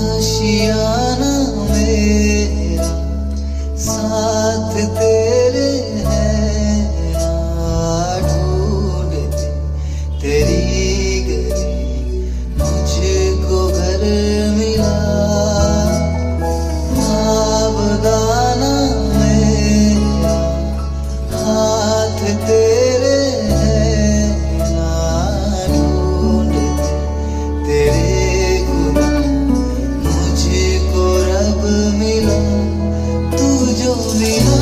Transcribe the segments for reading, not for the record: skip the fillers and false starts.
आशियाना मेरा साथ तेरे है ढूंढते तेरी गली मुझको घर मिला सावधाना मेरा हाथ तेरे है ढूंढते तेरे मिला तू जो मिला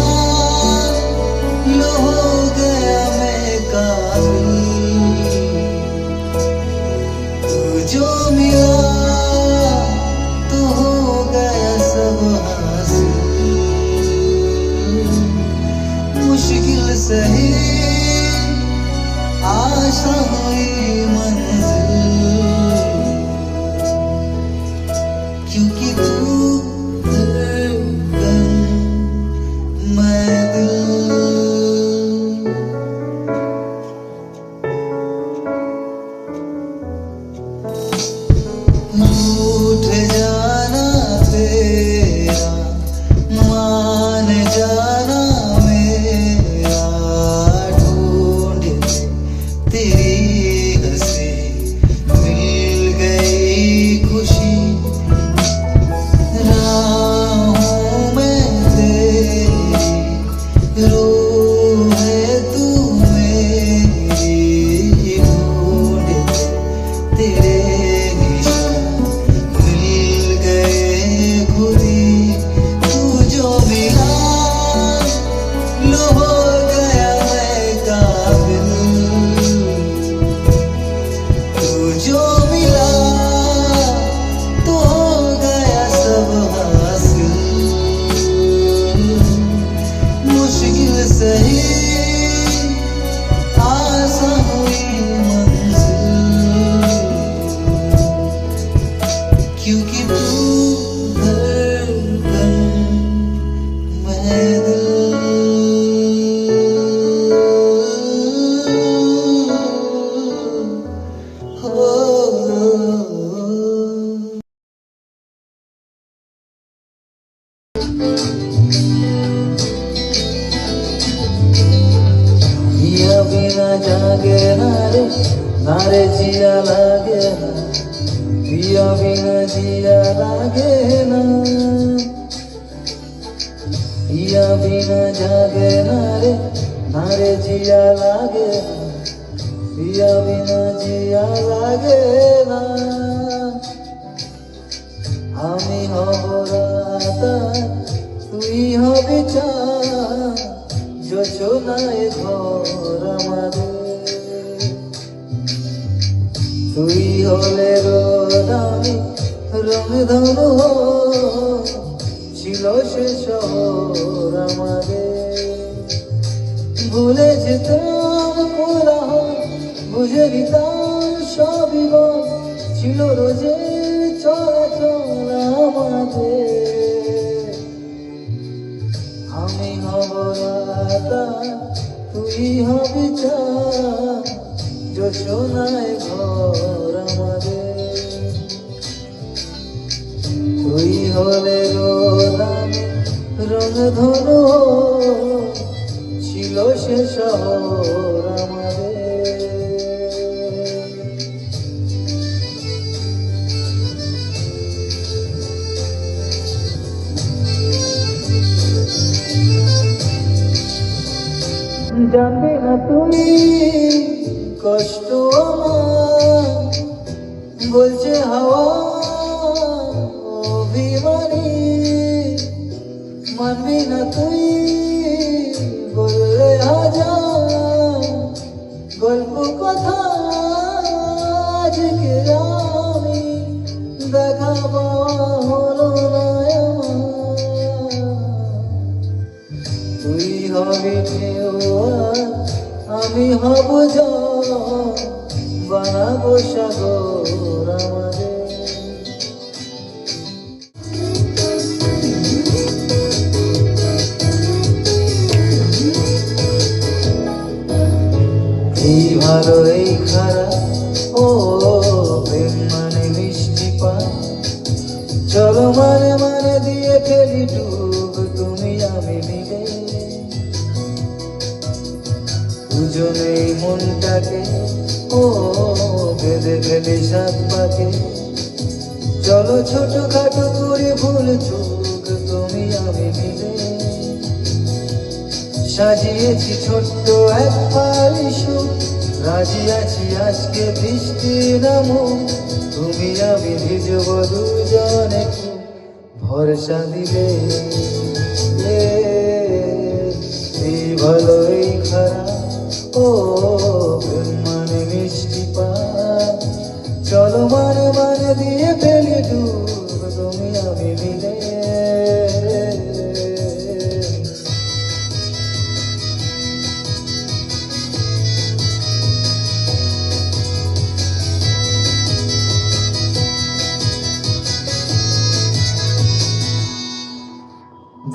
लो हो गया मैं काबिल तू जो मिला तो हो गया सब हासिल मुश्किल सही आशा हुई मंजिल क्योंकि तू रूठ जाना तेरा मान जाना मेरा ढूंढते तेरी हंसी मिल गई खुशी राहों में तेरी रूह है तू मेरी ढूंढते तेरे क्योंकि तू धड़कन मैं दिल हो पिया बिना जागे नारे जिया लागे ना पिया बिना जिया लागे ना पिया बिना जागे नारे जिया लागे ना पिया बिना जिया लागे ना আমি হব রাতা তুই হবি চাঁদ যোজনায় ঘর আমাদের তুই হলে রোদ আমি রংধনু ছিল সে শহর আমাদের ভুলে যেতাম কোলাহল বুঝে নিতাম সবই বল ছিল রোজে চলাচল আমাদের আমি হব রাতা তুই হবি চাঁদ যোজনায় ঘর আমাদের তুই হলে রোদ আমি রংধনু ছিল সে শহর আমাদের জানবি না তুই কষ্ট আমার বলছে হাওয়া অভিমানী মানবি না তুই বললে হাজার গল্প কথা আজকে আমি দেখা পাওয়া হলো না তুই হবি আমি হব সাগর আমাদের। এই ভালো এই খারাপ, ও প্রেম মানে মিষ্টি পান, চলো মানে মানে দিয়ে ফেলি ডুব তুমি আমি মিলে। দুজনেই মনটাকে ও বেঁধে ফেলি সাত পাকে, চলো ছোট খাটো করে ভুল চুক তুমি আমি মিলে। সাজিয়েছি ছোট্ট এক পালি সুখ, রাজি আছি আজকে বৃষ্টি নামুক, তুমি আমি ভিজব দুজনে ভরসা দিলে। এই ভালো এই খারাপ, ও প্রেম মানে মিষ্টি পান, চলো মানে মানে দিয়ে ফেলি ডুব তুমি আমি মিলে।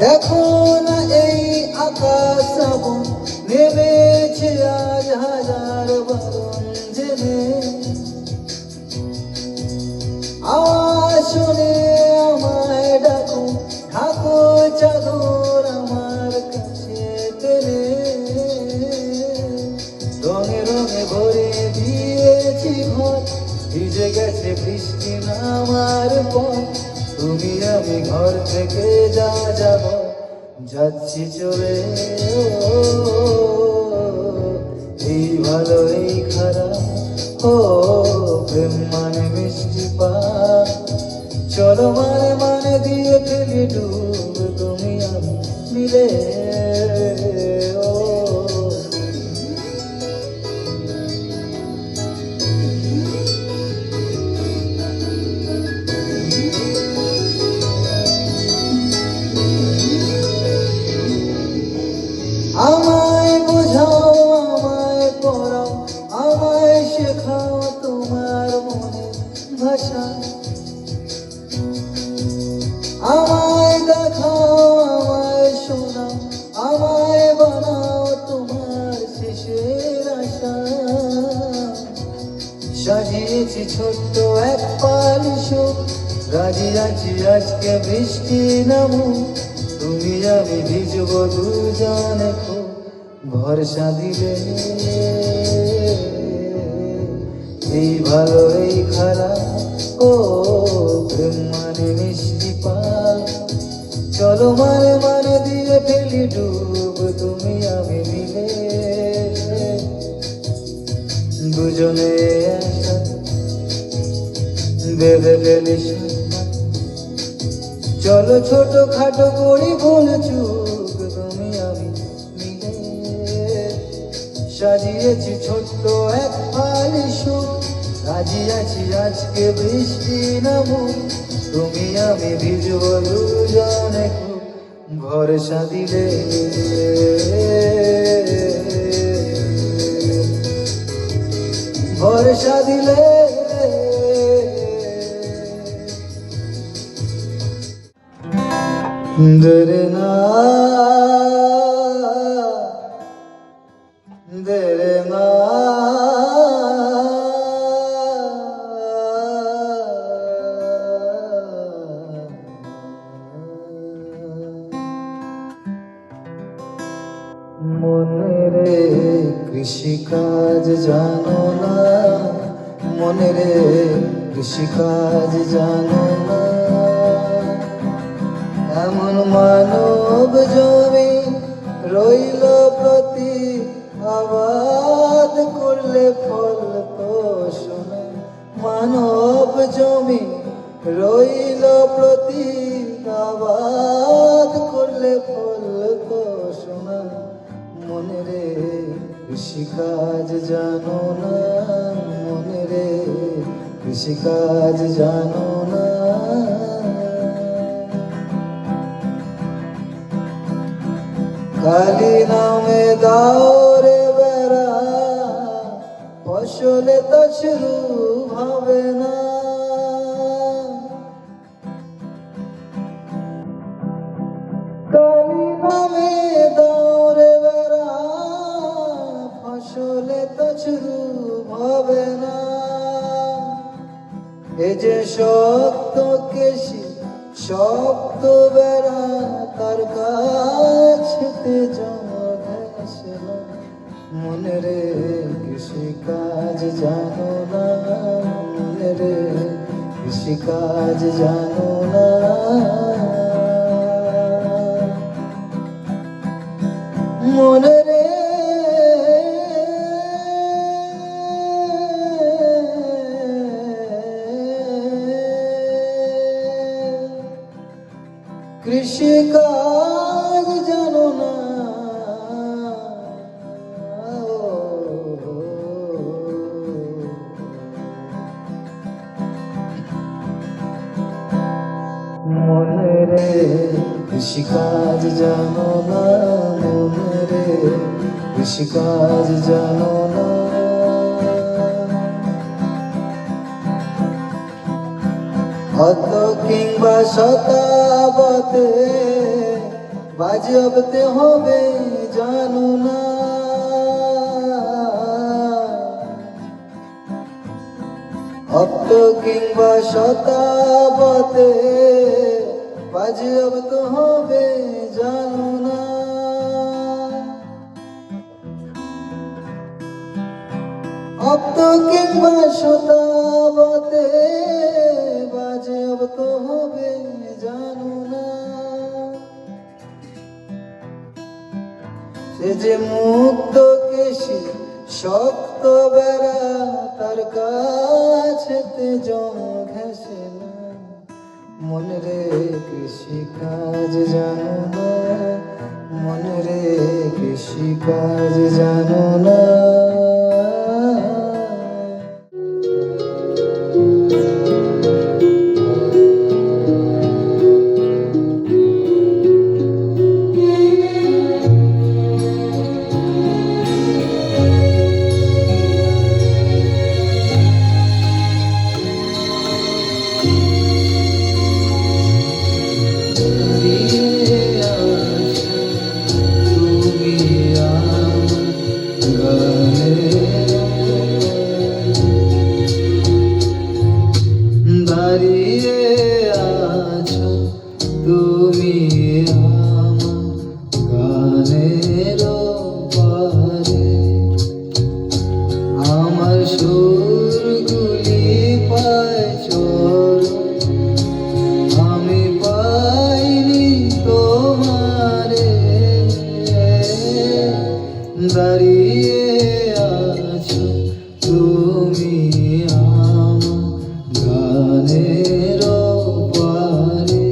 দেখো না এই আকাশ শ্রাবণ, নেমেছে আজ হাজার বারণ জেনে। আওয়াজ শুনে আমায় ডাকো, ঢাকো চাদর আমার কাছে টেনে। রঙে রঙে ভরে দিয়েছি ঘর, ভিজে গেছে বৃষ্টি নামার পর, তুমি আমি ঘর থেকে যা যাব যাচ্ছি চলে। এই ভালো এই খারাপ, ও প্রেম মানে মিষ্টি পান, চলো মানে মানে দিয়ে ফেলি ডুব তুমি আমি মিলে। আমায় বোঝাও আমায় পড়াও, আমায় শেখাও তোমার মনের ভাষা, আমায় দেখাও আমায় শোনাও, আমায় বানাও তোমার শেষের আশা। সাজিয়েছি ছোট্ট এক পালি সুখ, রাজি আছি আজকে বৃষ্টি নামুক, তুমি আমি ভিজব দুজনে ভরসা দিলে। এই ভালো এই খারাপ, ও প্রেম মানে মিষ্টি পান, চলো মানে মানে দিয়ে ফেলি ডুব তুমি আমি মিলে। দুজনে একসাথে বেঁধে ফেলি সাত পাকে, চলো ছোট খাটো করি ভুল চুক তুমি আমি মিলে। সাজিয়েছি ছোট্ট এক ফালি সুখ, রাজি আছি আজকে বৃষ্টি নামুক, তুমি আমি ভিজব দুজনে ভরসা দিলে। ভরসা দিলে। দেরে না দেরে না মনে রে কৃষিকাজ জানো না, মনে রে কৃষিকাজ জানো না। এমন মানব জমি রইল প্রতি, আবাদ করলে ফল তো শোনা। মানব জমি রইল প্রতি, আবাদ করলে ফল তো শোনা। মনে রে কৃষিকাজ জানো না, মনে রে কৃষিকাজ জানো না। কালী নামে দাও রে বেড়া, ফসল ফসলে তো শুরু হবে না। কালি নামে দৌড়ে বেড়া, ফসলে তো শুরু হবে না। এ যে শক্ত কেশি শক্ত বেড়া, তার কাছেতে জমে না। মনে রে কৃষি কাজ জানো না, মনে রে কৃষি কাজ জানো না। মনে রে কৃষি কাজ জানো না। মনে রে কৃষি কাজ জানো না, মনে রে কৃষি কাজ জানো না। অত কিংবা শতাব্দে বাজবতে হবে জানো না। অত কিংবা শতাব্দে বাজবতে হবে জানো না। অত কিংবা শতাব্দে বাজবতে হবে জানো না। সে যে মুক্ত কেশি শক্ত বেড়া, তার কাছেতে জম ঘেঁষে না। মনে রে কৃষি কাজ জানো না, মনে রে কৃষি কাজ জানো না। দাঁড়িয়ে আছো তুমি আমার গানের পারে, আমার সুরগুলি পায় চোর, আমি পাইনি তোমারে। দাঁড়িয়ে আছো তুমি আমার গানের পারে।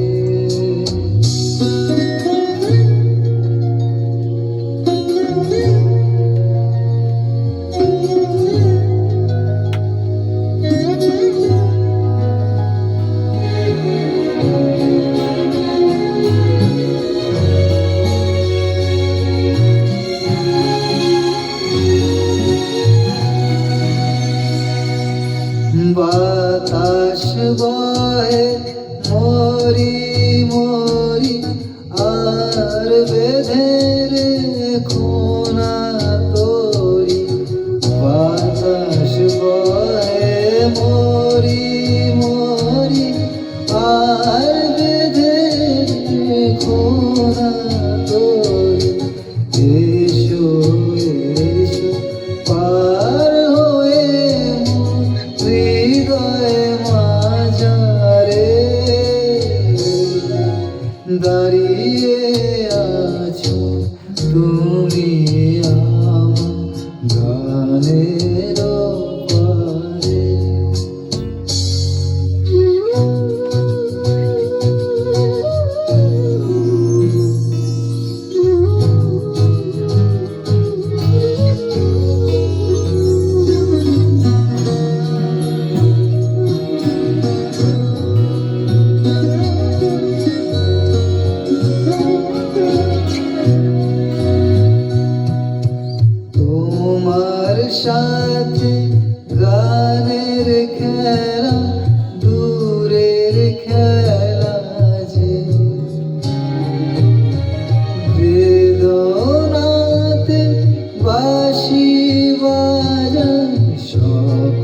বাতাস বহে মরি মরি, আর বেঁধে রেখো না তোরি। বাতাস বহে মরি মরি, আর বেঁধে রেখো না তোরি। এসো এসো পার হয়ে হৃদয় মাঝারে, দাঁড়িয়ে আছো তুমি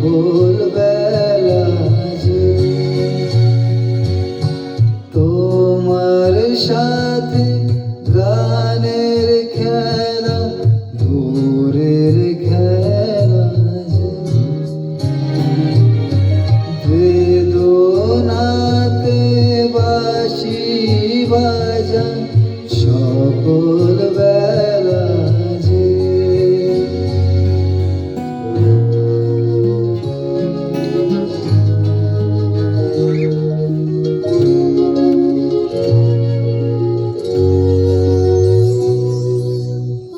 সকল বেলা যে তোমার সাথে গানের খেলা, ভোরের খেলা যে বেদনাতে বাঁশি বাজা সকল বেলা যে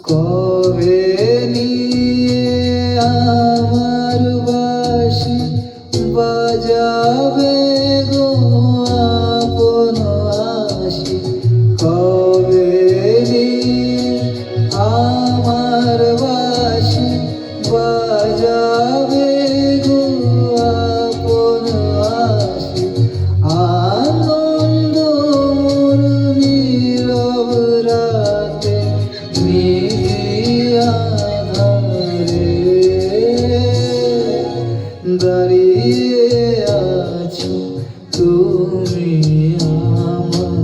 কবে নিয়ে আমার বাঁশি বাজাবে গো আপন আসি, কবে নিয়ে আমার বাঁশি বাজাবে গো আপন আসি, আনন্দ মোর নীরব রাতে নিধিয়া ধারে দাঁড়িয়ে আছো তুমি আমার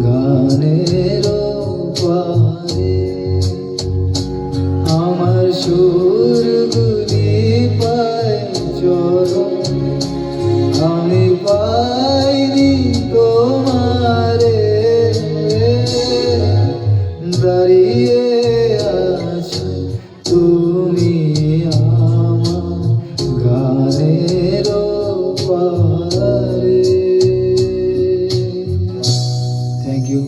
গানের পারে, আমার সুরগুলি পায় চরণ, আমি পাইনি তোমারে, দাঁড়িয়ে আছো তুমি আমার গানের পারে। Thank you.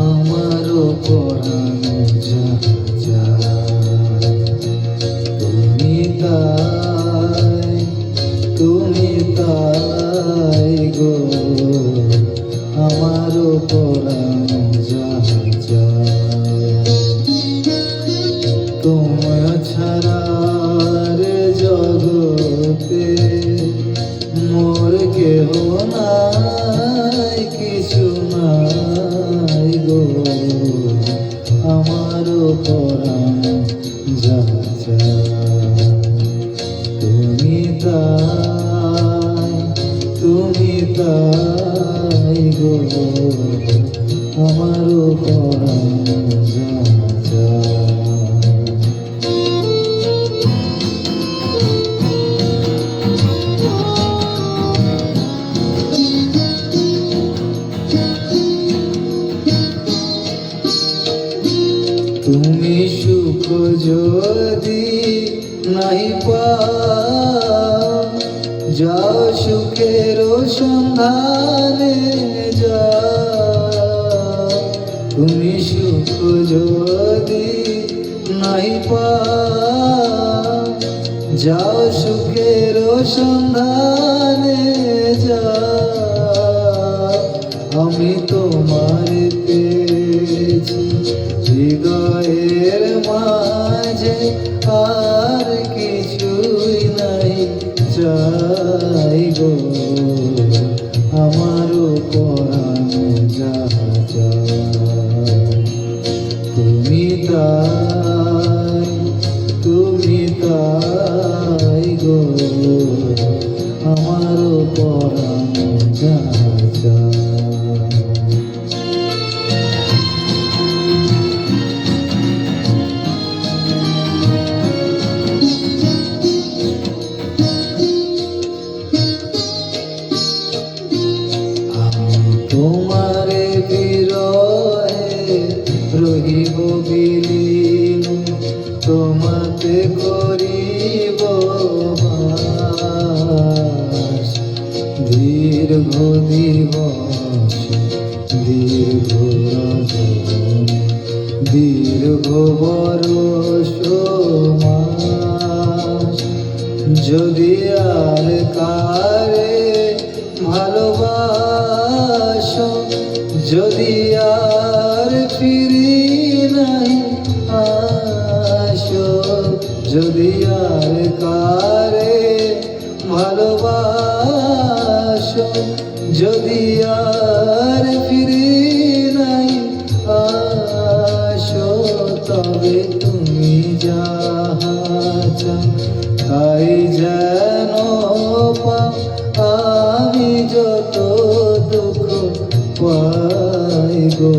আমারও পরানো যা যা তুমি তাই গো, আমারও পরানো যা যা তোমায় ছাড়া রে জগতে মোর কেহ নাই, কিছু নাই গো, আমারও পরানো যা যা তুমি তাই গো, আমারও পরানো যা যা। তুমি সুখ যদি নাই পাও, যাও সুখের সন্ধানে যাও, তুমি সুখ যদি নাই পাও, যাও সুখের সন্ধানে যাও, আমি তোমার পেয়েছি হৃদয়ের মাঝে, আর কিছুই নাই চাই গো, আমারও পরানো যা যা তুমি তাই গো, আমারও পরানো যা যা। তোমারে বিরহে রহিব বিলীন, তোমাতে করিব বাস, দীর্ঘ দিবস দীর্ঘ রজনী, দীর্ঘ বরষ মাস, যদি আর কারে ভালোবাসো যদি আর ফিরি নাই আসো যদি আর কারে ভালোবাসো যদি আর ফিরি নাই আসো তবে তুমি যাহা চাও তাই যেন পাও আমি যত দুঃখ পাই গো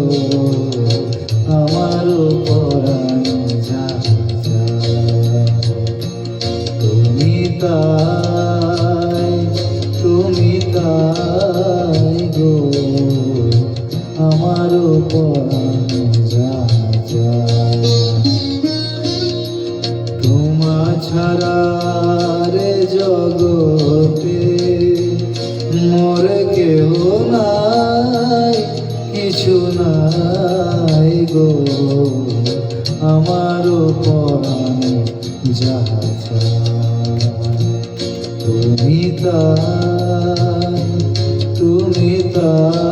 আমার পরাণ যা তুমি তাই গো আমার পরাণ যা তোমা ছাড়া রে জগতে মোর কেহ নাই কিছু নাই গো আমার পরাণ যাহা চায় তুমি তাই